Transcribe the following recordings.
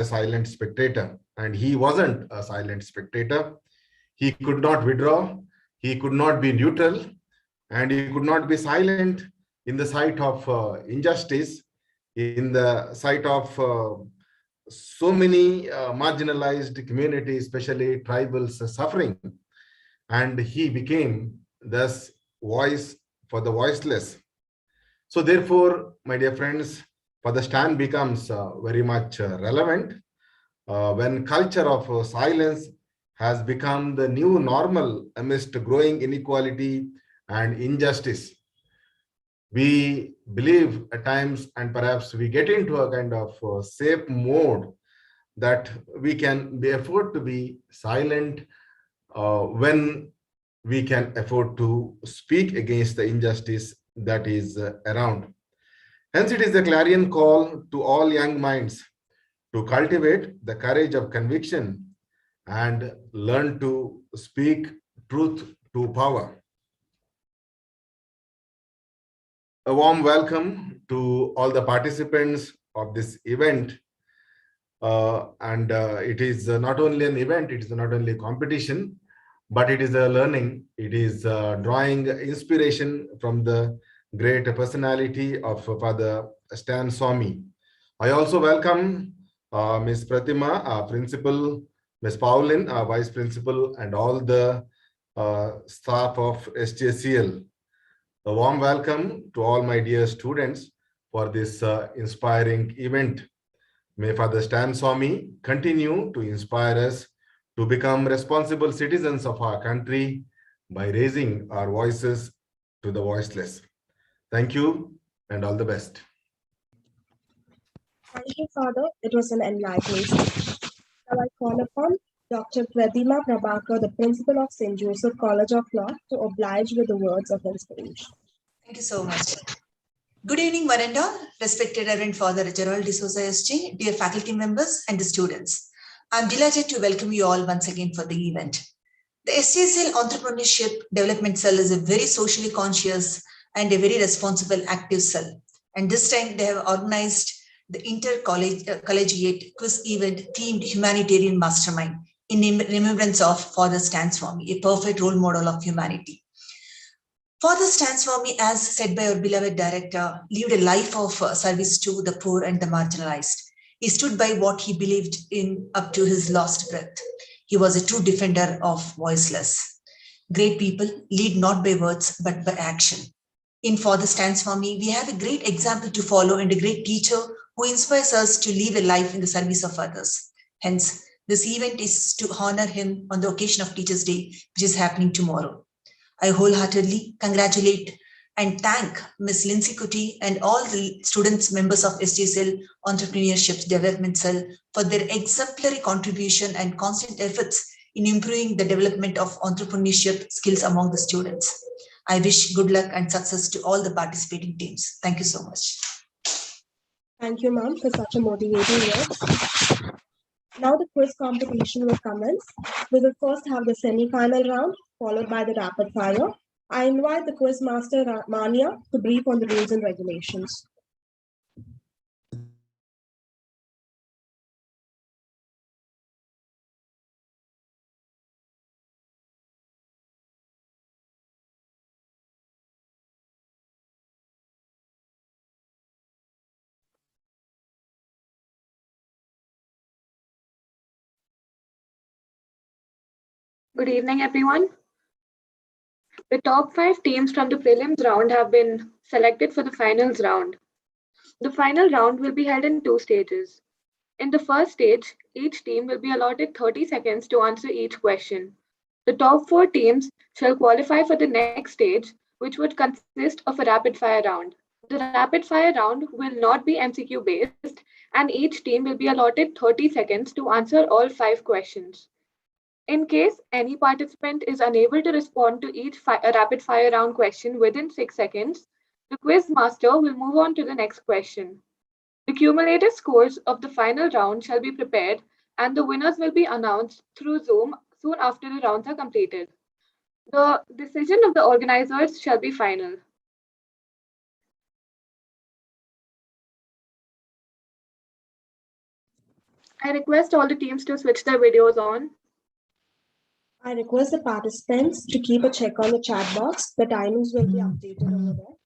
a silent spectator, and he wasn't a silent spectator. He could not withdraw, he could not be neutral, and he could not be silent in the sight of injustice, in the sight of so many marginalized communities, especially tribals, suffering. And he became thus voice for the voiceless. So therefore, my dear friends, for the stand becomes very much relevant when culture of silence has become the new normal amidst growing inequality and injustice. We believe at times, and perhaps we get into a kind of safe mode, that we can be afford to be silent when we can afford to speak against the injustice that is around. Hence, it is a clarion call to all young minds to cultivate the courage of conviction and learn to speak truth to power. A warm welcome to all the participants of this event. It is not only an event, it is not only a competition, but it is a learning. It is drawing inspiration from the great personality of Father Stan Swami. I also welcome Ms. Pratima, Principal, Ms. Pauline, Vice Principal, and all the staff of SJCL. A warm welcome to all my dear students for this inspiring event. May Father Stan Swami continue to inspire us to become responsible citizens of our country by raising our voices to the voiceless. Thank you and all the best. Thank you, Father. It was an enlightening speech. Now I call upon Dr. Pratima Prabhakar, the Principal of St. Joseph College of Law, to oblige with the words of inspiration. Thank you so much. Good evening, one and all. Respected Reverend Father Gerald D'Souza SG, dear faculty members and the students. I'm delighted to welcome you all once again for the event. The SJCL Entrepreneurship Development Cell is a very socially conscious and a very responsible active cell. And this time they have organized the Intercollegiate quiz event themed Humanitarian Mastermind in remembrance of Father Stan Swami, a perfect role model of humanity. Father Stan Swami, as said by our beloved director, lived a life of service to the poor and the marginalized. He stood by what he believed in up to his last breath. He was a true defender of voiceless. Great people lead not by words, but by action. In Father Stan Swami, we have a great example to follow and a great teacher who inspires us to live a life in the service of others. Hence, this event is to honor him on the occasion of Teachers' Day, which is happening tomorrow. I wholeheartedly congratulate and thank Ms. Lindsay Kuti and all the students, members of SJCL Entrepreneurship Development Cell for their exemplary contribution and constant efforts in improving the development of entrepreneurship skills among the students. I wish good luck and success to all the participating teams. Thank you so much. Thank you, ma'am, for such a motivating words. Now the quiz competition will commence. We will first have the semi-final round, followed by the rapid fire. I invite the quiz master, Mania, to brief on the rules and regulations. Good evening, everyone. The top 5 teams from the prelims round have been selected for the finals round. The final round will be held in 2 stages. In the first stage, each team will be allotted 30 seconds to answer each question. The top 4 teams shall qualify for the next stage, which would consist of a rapid-fire round. The rapid-fire round will not be MCQ-based, and each team will be allotted 30 seconds to answer all 5 questions. In case any participant is unable to respond to each rapid-fire round question within 6 seconds, the quiz master will move on to the next question. The cumulative scores of the final round shall be prepared, and the winners will be announced through Zoom soon after the rounds are completed. The decision of the organizers shall be final. I request all the teams to switch their videos on. I request the participants to keep a check on the chat box. The timings will be updated over there.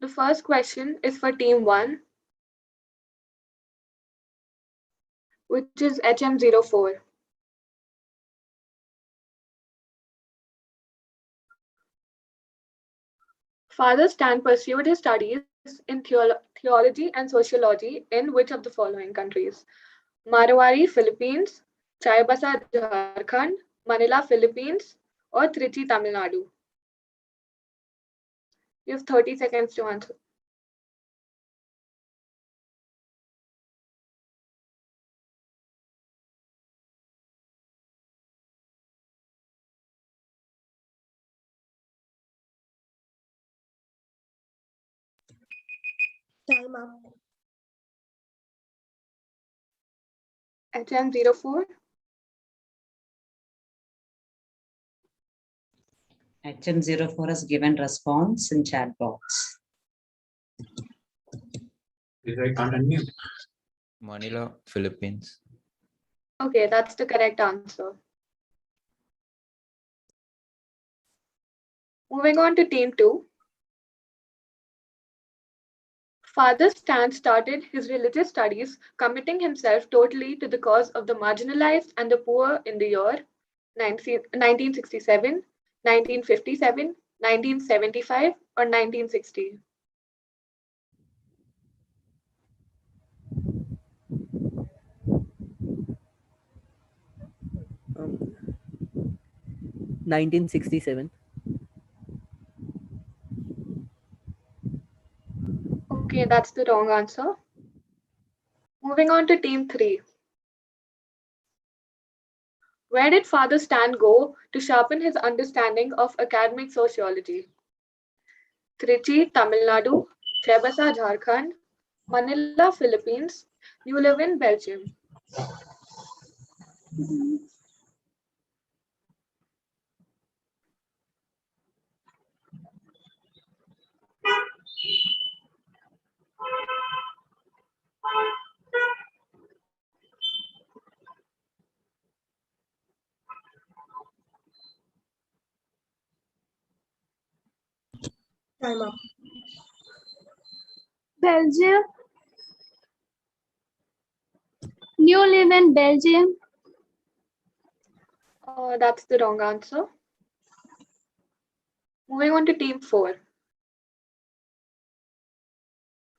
The first question is for team 1, which is HM04. Father Stan pursued his studies in theology and sociology in which of the following countries? Marawari, Philippines, Chaibasa, Jharkhand, Manila, Philippines, or Trichy, Tamil Nadu? You have 30 seconds to answer. Time up. HM04. HM04 has given response in chat box. I can't unmute. Manila, Philippines. Okay, that's the correct answer. Moving on to team 2. Father Stan started his religious studies, committing himself totally to the cause of the marginalized and the poor in the year 1967, 1957, 1975, or 1960. Um, 1967. Okay, that's the wrong answer. Moving on to team 3. Where did Father Stan go to sharpen his understanding of academic sociology? Trichy, Tamil Nadu, Chaibasa, Jharkhand, Manila, Philippines, New Leuven, Belgium. Time up. Belgium. New Leuven, Belgium. That's the wrong answer. Moving on to team 4.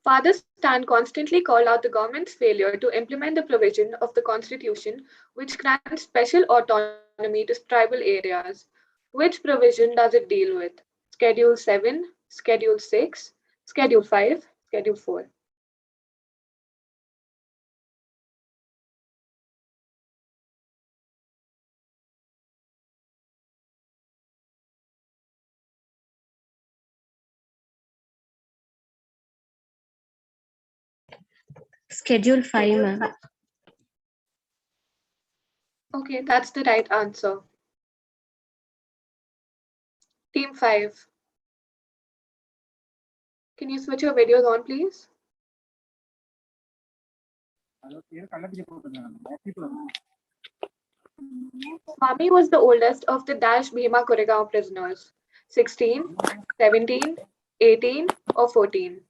Father Stan constantly called out the government's failure to implement the provision of the constitution which grants special autonomy to tribal areas. Which provision does it deal with? Schedule 7, Schedule 6, Schedule 5, Schedule 4. Schedule 5, ma'am. Okay, that's the right answer. Team 5. Can you switch your videos on, please? Swami was the oldest of the Dash Bhima Koregaon prisoners. 16, 17, 18, or 14?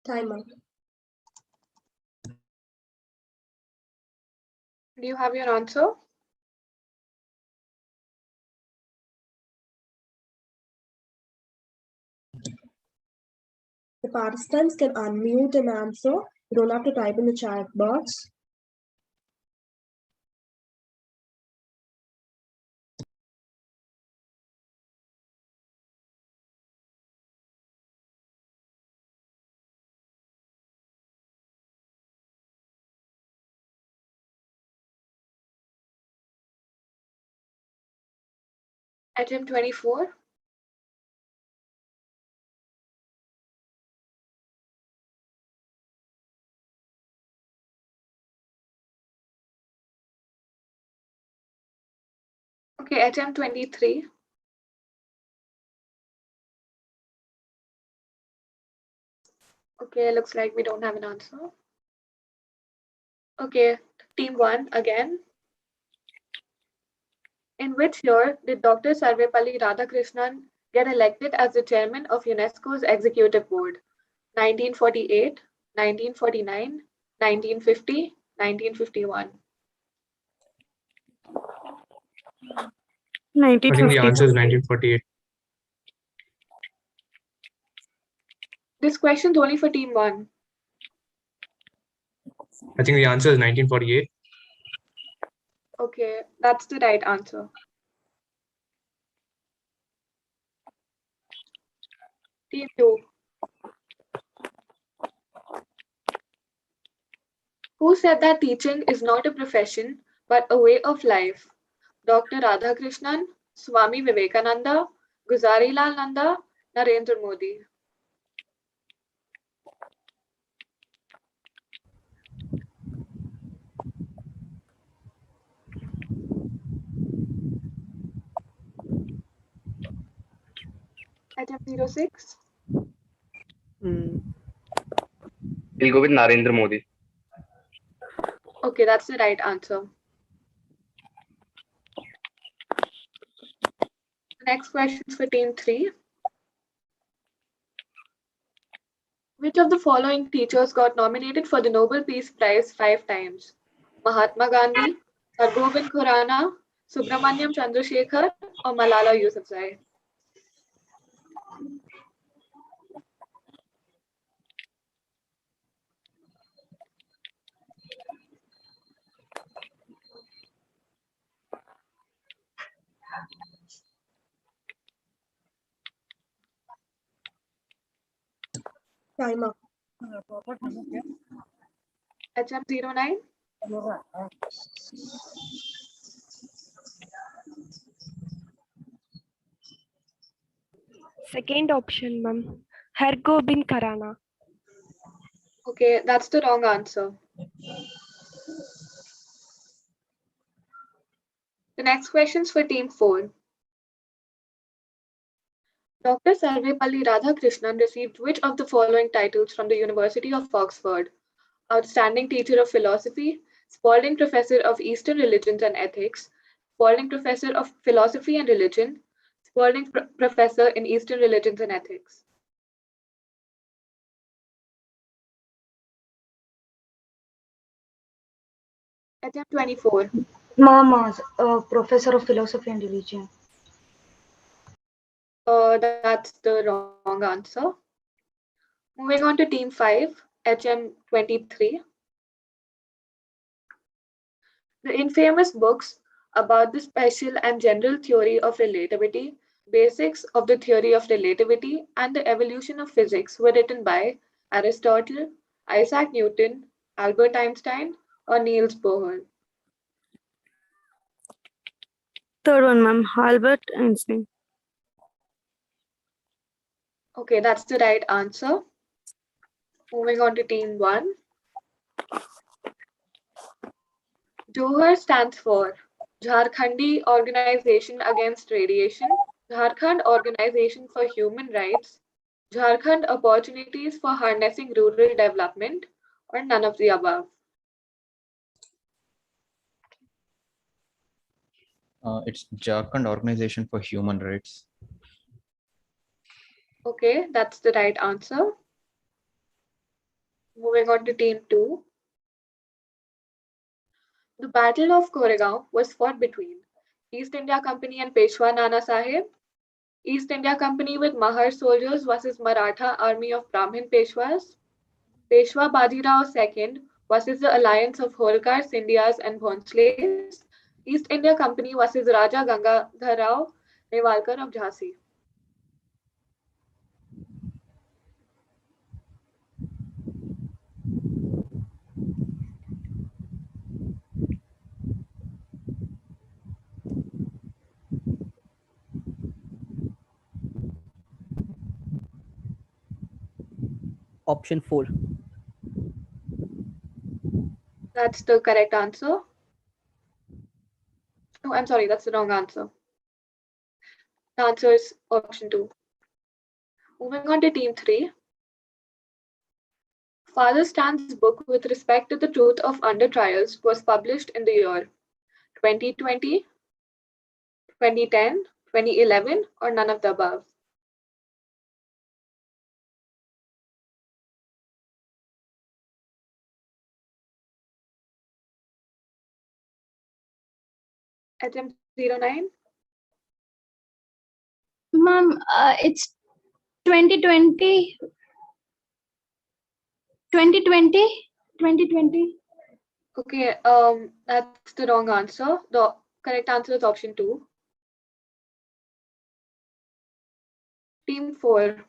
Time up. Do you have your answer? The participants can unmute and answer. You don't have to type in the chat box. Attempt 24. Okay, attempt 23. Okay, looks like we don't have an answer. Okay, team 1 again. In which year did Dr. Sarvepalli Radhakrishnan get elected as the chairman of UNESCO's executive board? 1948, 1949, 1950, 1951. I think the answer is 1948. This question's only for team 1. I think the answer is 1948. Okay, that's the right answer. Team 2. Who said that teaching is not a profession but a way of life? Dr. Radhakrishnan, Swami Vivekananda, Guzari Lal Nanda, Narendra Modi. Attempt 06. We'll go with Narendra Modi. Okay, that's the right answer. The next question is for team 3. Which of the following teachers got nominated for the Nobel Peace Prize 5 times? Mahatma Gandhi, Hargobind Khurana, Subramaniam Chandrasekhar, or Malala Yousafzai? Timer. Attempt 09. Second option, ma'am. Hargobind Khurana. Okay, that's the wrong answer. The next question is for team 4. Dr. Sarvepalli Radhakrishnan received which of the following titles from the University of Oxford? Outstanding Teacher of Philosophy, Spalding Professor of Eastern Religions and Ethics, Spalding Professor of Philosophy and Religion, Spalding Professor in Eastern Religions and Ethics. Attempt 24. Mama, Professor of Philosophy and Religion. That's the wrong answer. Moving on to team 5, HM23. The infamous books about the special and general theory of relativity, basics of the theory of relativity, and the evolution of physics were written by Aristotle, Isaac Newton, Albert Einstein, or Niels Bohr. Third one, ma'am. Albert Einstein. Okay, that's the right answer. Moving on to team 1. JOHR stands for Jharkhandi Organization Against Radiation, Jharkhand Organization for Human Rights, Jharkhand Opportunities for Harnessing Rural Development, or none of the above. It's Jharkhand Organization for Human Rights. Okay, that's the right answer. Moving on to team 2. The Battle of Koregaon was fought between East India Company and Peshwa Nana Sahib, East India Company with Mahar soldiers versus Maratha army of Brahmin Peshwas, Peshwa Bajirao II versus the alliance of Holkar, Scindias and Bhonsles, East India Company versus Raja Gangadhar Rao Nevalkar of Jhansi. Option 4. That's the correct answer. Oh, I'm sorry, that's the wrong answer. The answer is option 2. Moving on to team 3. Father Stan's book with respect to the truth of under trials was published in the year 2020, 2010, 2011, or none of the above. Attempt 09. Ma'am, it's 2020. 2020. 2020. Okay, that's the wrong answer. The correct answer is option 2. Team 4.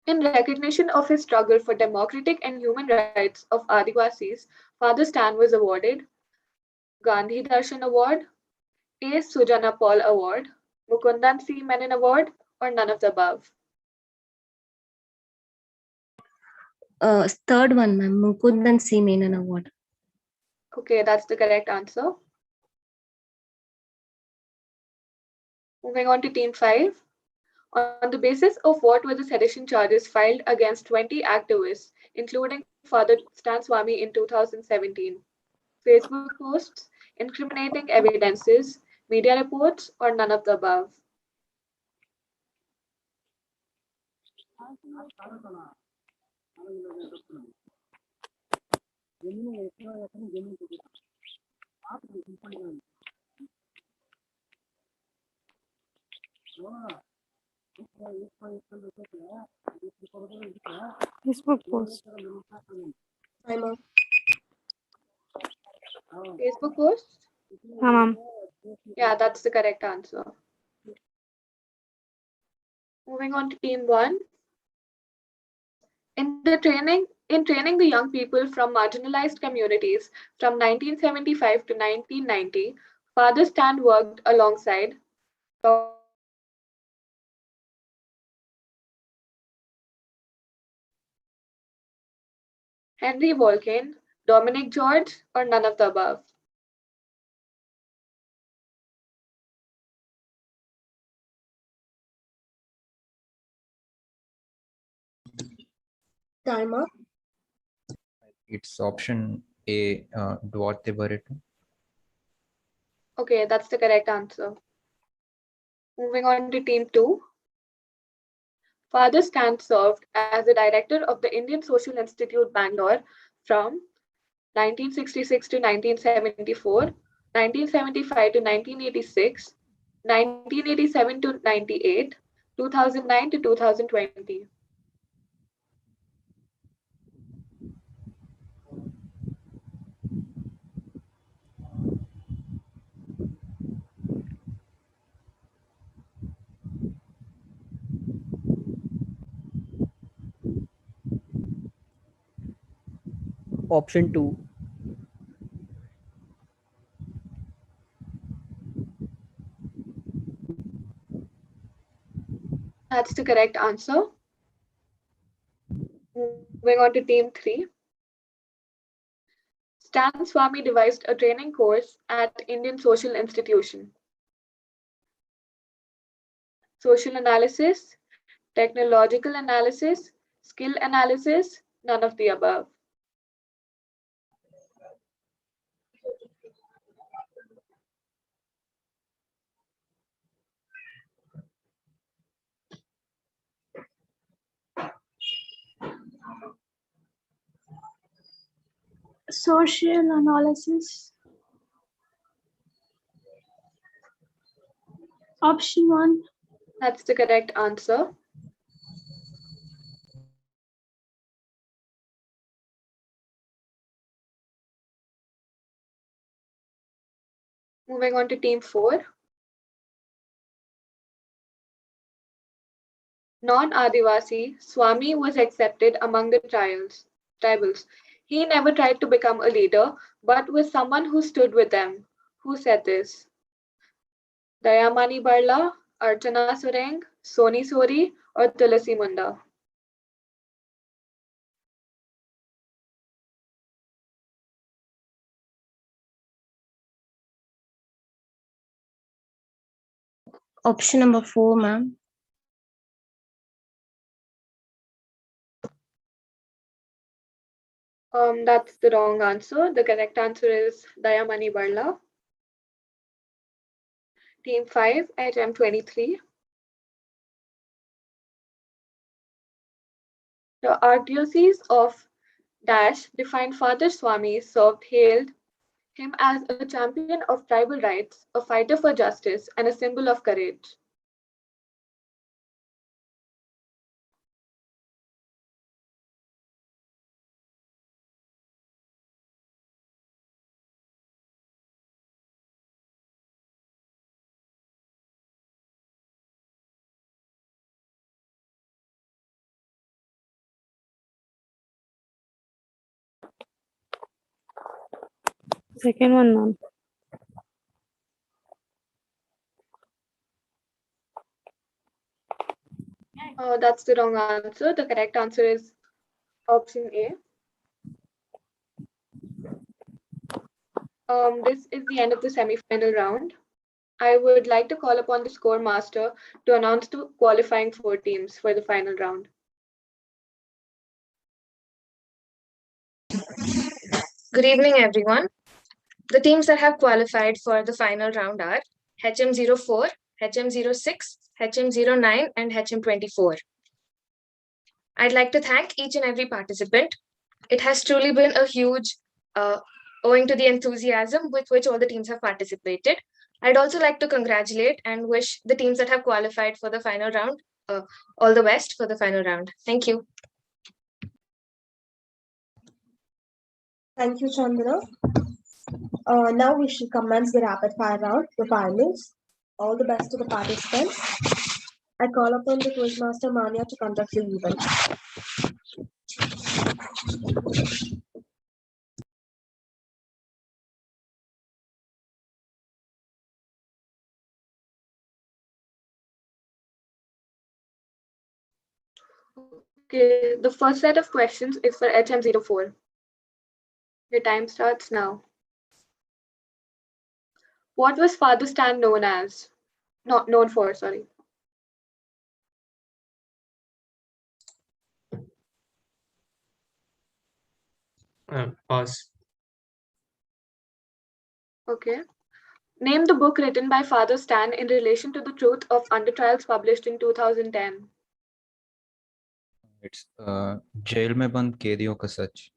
In recognition of his struggle for democratic and human rights of Adivasis, Father Stan was awarded Gandhi Darshan Award, A. Sujana Paul Award, Mukundan C. Menon Award, or none of the above. Third one, ma'am. Mukundan C. Menon Award. Okay, that's the correct answer. Moving on to Team 5. On the basis of what were the sedition charges filed against 20 activists, including Father Stan Swami in 2017? Facebook posts, incriminating evidences, media reports, or none of the above? Facebook post. Timer. Facebook posts? Ma'am. Yeah, that's the correct answer. Moving on to Team 1. In training the young people from marginalized communities from 1975 to 1990, Father Stan worked alongside Henry Volkin, Dominic George, or none of the above. Timer. It's option A, Duarte Barreto. Okay, that's the correct answer. Moving on to Team 2. Father Stan served as the director of the Indian Social Institute, Bangalore from 1966 to 1974, 1975 to 1986, 1987 to 98, 2009 to 2020. Option 2. That's the correct answer. Moving on to Team 3. Stan Swami devised a training course at Indian Social Institution. Social analysis, technological analysis, skill analysis, none of the above. Social analysis. Option 1. That's the correct answer. Moving on to Team 4. Non-Adivasi, Swami was accepted among the tribals. He never tried to become a leader, but was someone who stood with them. Who said this? Dayamani Barla, Archana Sureng, Soni Sori, or Tulasi Munda? Option number 4, ma'am. That's the wrong answer. The correct answer is Dayamani Barla. Team 5, HM23. The Archdiocese of Dash defined Father Swami hailed him as a champion of tribal rights, a fighter for justice, and a symbol of courage. Second one, ma'am. That's the wrong answer. The correct answer is option A. This is the end of the semi-final round. I would like to call upon the score master to announce the qualifying 4 teams for the final round. Good evening, everyone. The teams that have qualified for the final round are HM04, HM06, HM09, and HM24. I'd like to thank each and every participant. It has truly been a huge, owing to the enthusiasm with which all the teams have participated. I'd also like to congratulate and wish the teams that have qualified for the final round all the best for the final round. Thank you. Thank you, Chandra. Now we shall commence the rapid fire round, the finals. All the best to the participants. I call upon the Quizmaster Mania to conduct the event. Okay, the first set of questions is for HM04. Your time starts now. What was Father Stan known as? Not known for, sorry. Pass. Okay. Name the book written by Father Stan in relation to the truth of under trials published in 2010. It's jail में बंद कैदियों का सच.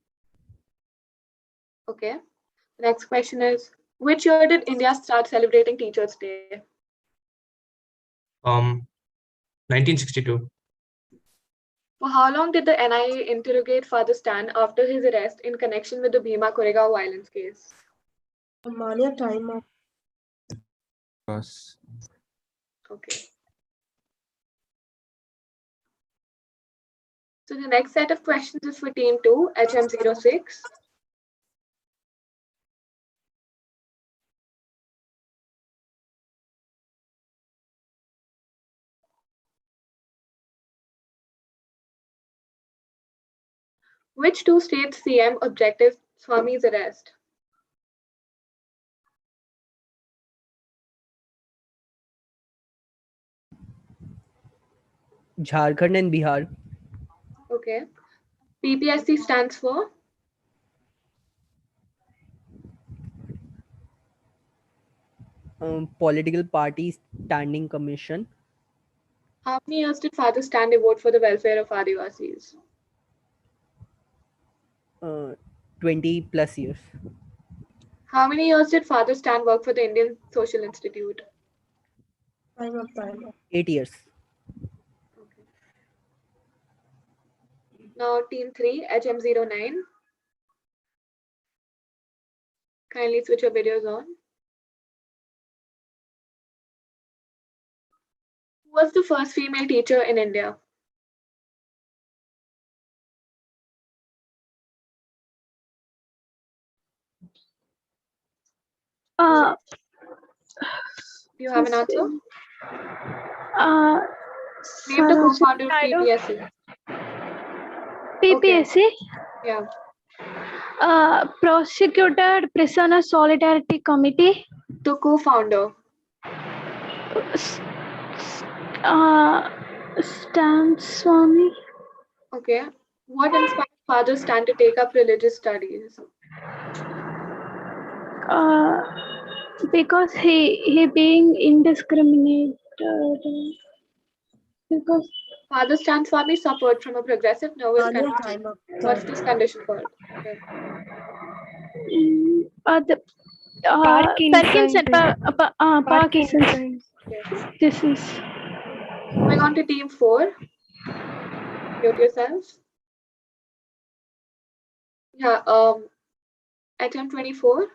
Okay. Next question is, which year did India start celebrating Teachers' Day? 1962. For how long did the NIA interrogate Father Stan after his arrest in connection with the Bhima Koregaon violence case? Mania, time up. Pass. Okay. So the next set of questions is for Team 2, HM06. Which two states CM objected Swami's arrest? Jharkhand and Bihar. Okay. PPSC stands for? Political Party Standing Commission. How many years did Father Stan devote for the welfare of Adivasis? 20 plus years. How many years did Father Stan work for the Indian Social Institute? Time up. 8 years. Okay. Now Team 3, HM09. Kindly switch your videos on. Who was the first female teacher in India? Do you have an answer? Name the co-founder of PPSC. PPSC? Okay. Yeah. Prosecuted Prisoner Solidarity Committee. The co-founder. Stan Swami. Okay. What inspired Father Stan to take up religious studies? Because he being indiscriminate. Because Father Stan Swami suffered from a progressive nervous Annual condition. time of What's this condition called? Okay. the Parkinson's. Parkinson's Okay. disease. Moving on to team 4. Mute yourselves. Yeah, attempt 24.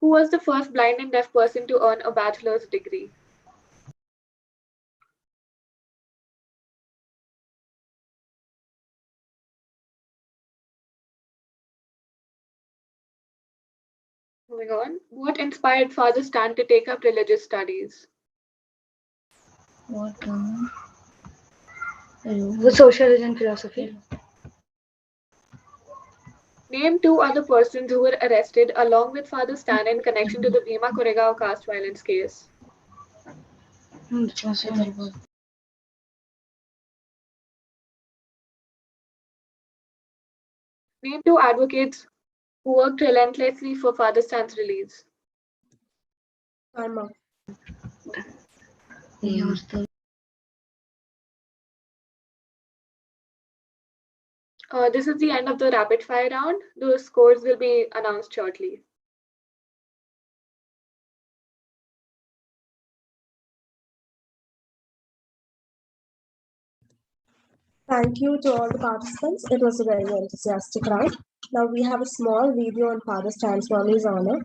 Who was the first blind and deaf person to earn a bachelor's degree? Moving on. What inspired Father Stan to take up religious studies? What? Sociology and philosophy. Name 2 other persons who were arrested along with Father Stan in connection to the Bhima Koregaon caste violence case. Name 2 advocates who worked relentlessly for Father Stan's release. Time up. This is the end of the rapid fire round. The scores will be announced shortly. Thank you to all the participants. It was a very enthusiastic round. Now we have a small video on Father Stan Swami's honor.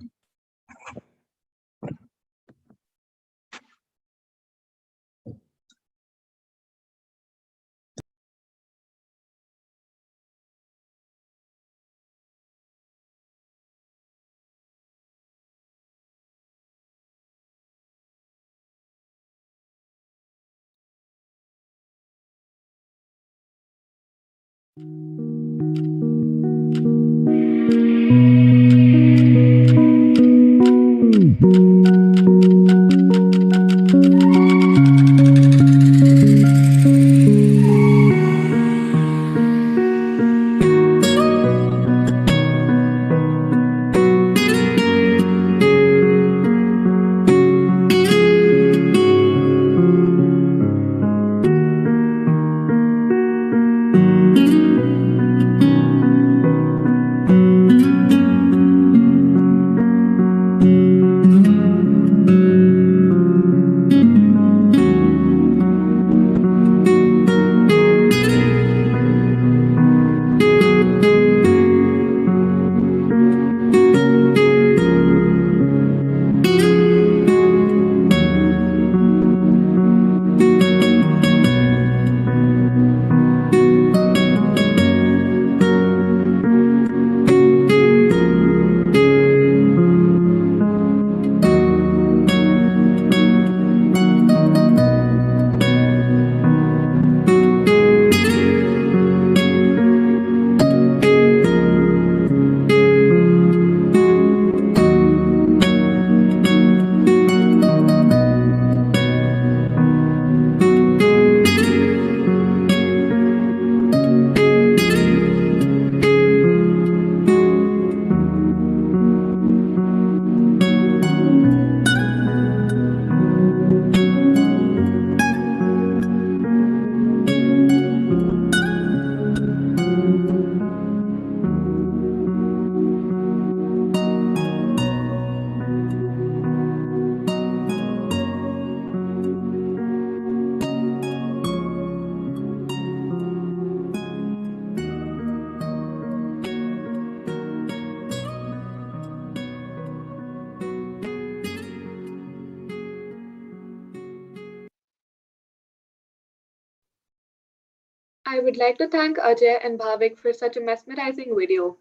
I would like to thank Ajay and Bhavik for such a mesmerizing video.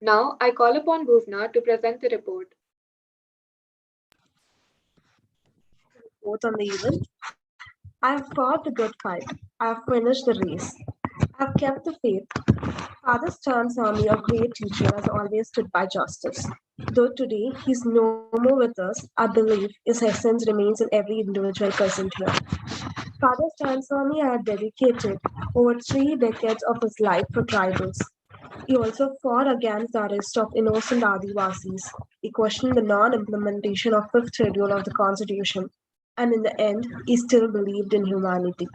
Now I call upon Bhuvna to present the report. Both on the event. I have fought the good fight. I have finished the race. I've kept the faith. Father Stern saw me, a great teacher, has always stood by justice. Though today he's no more with us, our belief, his essence remains in every individual present here. Father Stanswami had dedicated over 3 decades of his life for tribals. He also fought against the arrest of innocent Adivasis. He questioned the non-implementation of fifth schedule of the Constitution, and in the end, he still believed in humanity.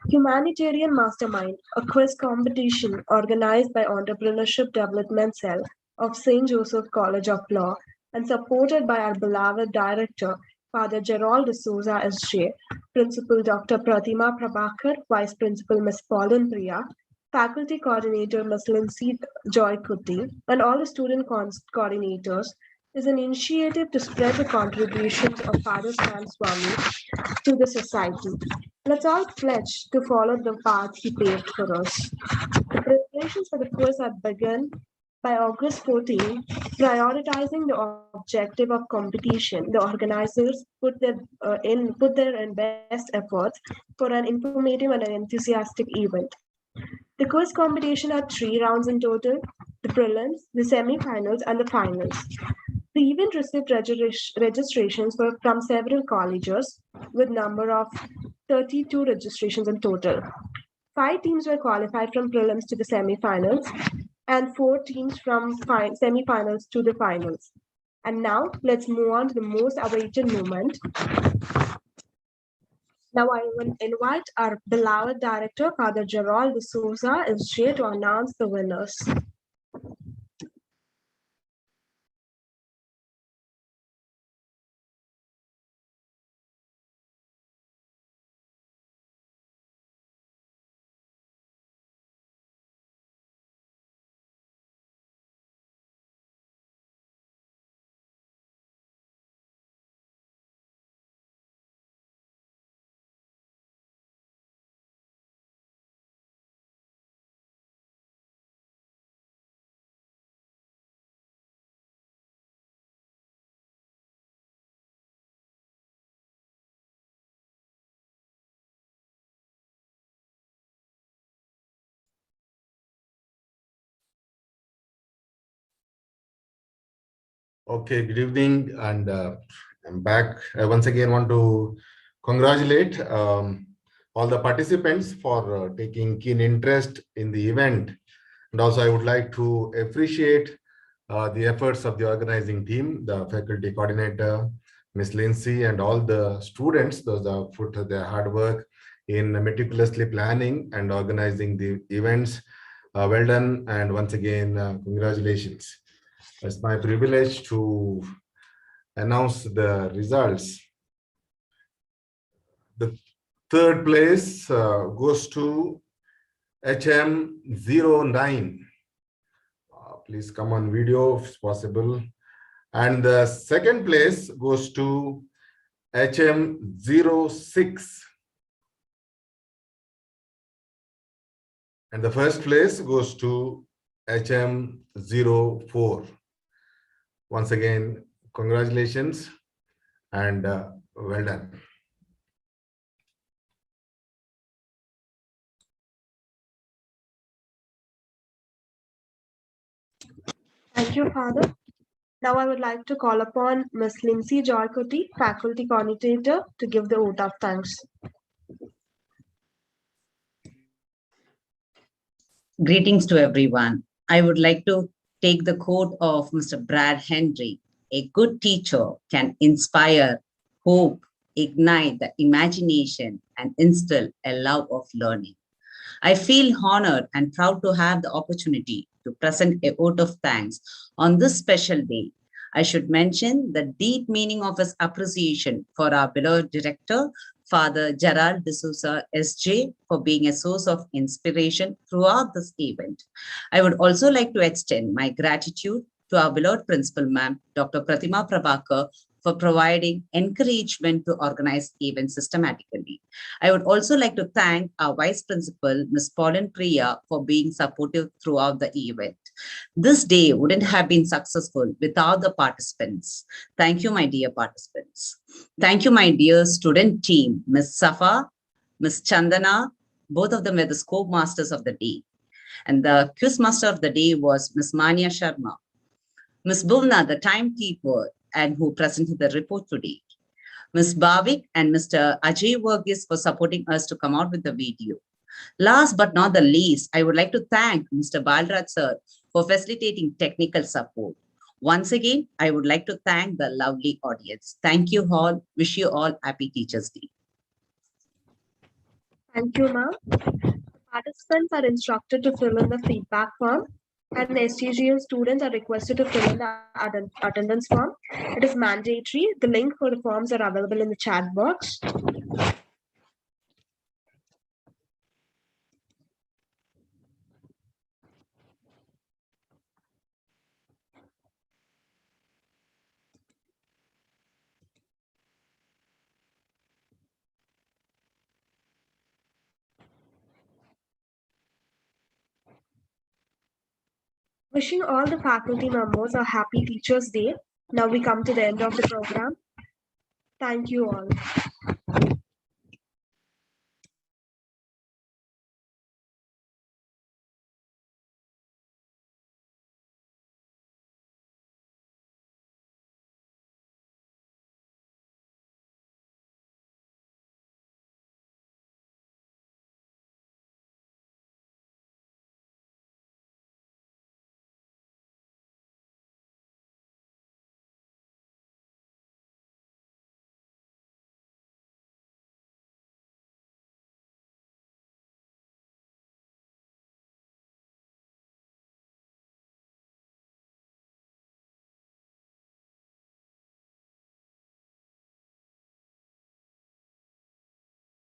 Humanitarian Mastermind, a quiz competition organized by Entrepreneurship Development Cell of St. Joseph College of Law and supported by our beloved director, Father Gerald D'Souza SJ, Principal Dr. Pratima Prabhakar, Vice Principal Ms. Pauline Priya, Faculty Coordinator Ms. Lindsay Joy Kuti, and all the student coordinators, is an initiative to spread the contributions of Father Stan Swami to the society. Let's all pledge to follow the path he paved for us. The preparations for the quiz have begun by August 14, prioritizing the objective of competition. The organizers put their best efforts for an informative and an enthusiastic event. The quiz competition had 3 rounds in total: the prelims, the semi-finals, and the finals. The event received registrations from several colleges, with number of 32 registrations in total. 5 teams were qualified from prelims to the semi-finals, and 4 teams from semi-finals to the finals. And now let's move on to the most awaited moment. Now I will invite our beloved director, Father Gerald D'Souza SJ, to announce the winners. Okay, good evening, and I'm back. I once again want to congratulate all the participants for taking keen interest in the event. And also, I would like to appreciate the efforts of the organizing team, the faculty coordinator, Ms. Lindsay, and all the students, those have put their hard work in meticulously planning and organizing the events. Well done, and once again, congratulations. It's my privilege to announce the results. The third place goes to HM09. Please come on video if possible. And the second place goes to HM06. And the first place goes to HM04. Once again, congratulations and well done. Thank you, Father. Now I would like to call upon Ms. Lindsay Joy Kuti, Faculty Coordinator, to give the vote of thanks. Greetings to everyone. I would like to take the quote of Mr. Brad Henry. A good teacher can inspire hope, ignite the imagination, and instill a love of learning. I feel honored and proud to have the opportunity to present a vote of thanks on this special day. I should mention the deep meaning of his appreciation for our beloved director, Father Gerald D'Souza SJ, for being a source of inspiration throughout this event. I would also like to extend my gratitude to our beloved principal, ma'am, Dr. Pratima Prabhakar, for providing encouragement to organize events systematically. I would also like to thank our Vice Principal, Ms. Pauline Priya, for being supportive throughout the event. This day wouldn't have been successful without the participants. Thank you, my dear participants. Thank you, my dear student team, Ms. Safa, Ms. Chandana, Both of them were the scope masters of the day. And the quiz master of the day was Ms. Manya Sharma. Ms. Bhuvna, the timekeeper, and who presented the report today. Ms. Bhavik and Mr. Ajay Verghese for supporting us to come out with the video. Last but not the least, I would like to thank Mr. Balraj sir for facilitating technical support. Once again, I would like to thank the lovely audience. Thank you all. Wish you all happy Teachers' Day. Thank you, ma'am. Participants are instructed to fill in the feedback form, and the STGL students are requested to fill in the attendance form. It is mandatory. The link for the forms are available in the chat box. Wishing all the faculty members a happy Teachers' Day. Now we come to the end of the program. Thank you all.